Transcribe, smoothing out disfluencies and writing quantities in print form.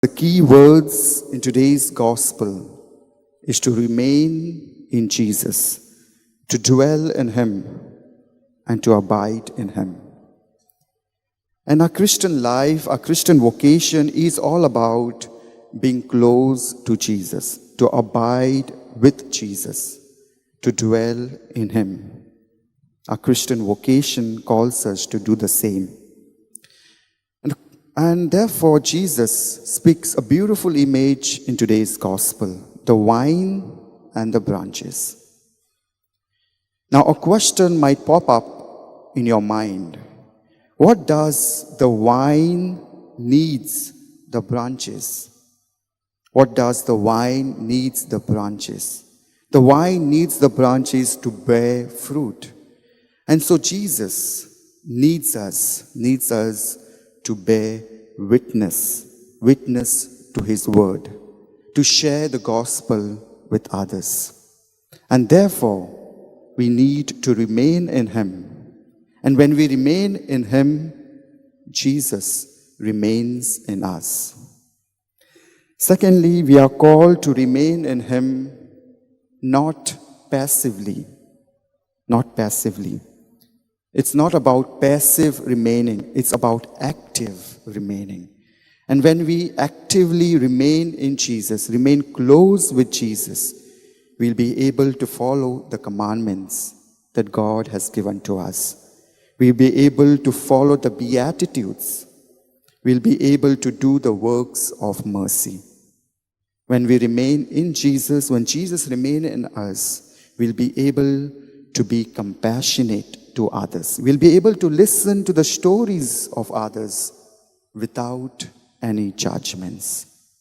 The key words in today's gospel is to remain in Jesus, to dwell in Him, and to abide in Him. And our Christian life, our Christian vocation is all about being close to Jesus, to abide with Jesus, to dwell in Him. Our Christian vocation calls us to do the same. And therefore, Jesus speaks a beautiful image in today's gospel, the vine and the branches. Now, a question might pop up in your mind. What does the vine needs the branches? What does the vine needs the branches? The vine needs the branches to bear fruit. And so Jesus needs us to bear witness to His word, to share the gospel with others. And therefore, we need to remain in Him. And when we remain in Him, Jesus remains in us. Secondly, we are called to remain in Him not passively. Not passively. It's not about passive remaining, it's about active remaining. And when we actively remain in Jesus, remain close with Jesus, we'll be able to follow the commandments that God has given to us. We'll be able to follow the Beatitudes. We'll be able to do the works of mercy. When we remain in Jesus, when Jesus remains in us, we'll be able to be compassionate to others. We'll be able to listen to the stories of others without any judgments.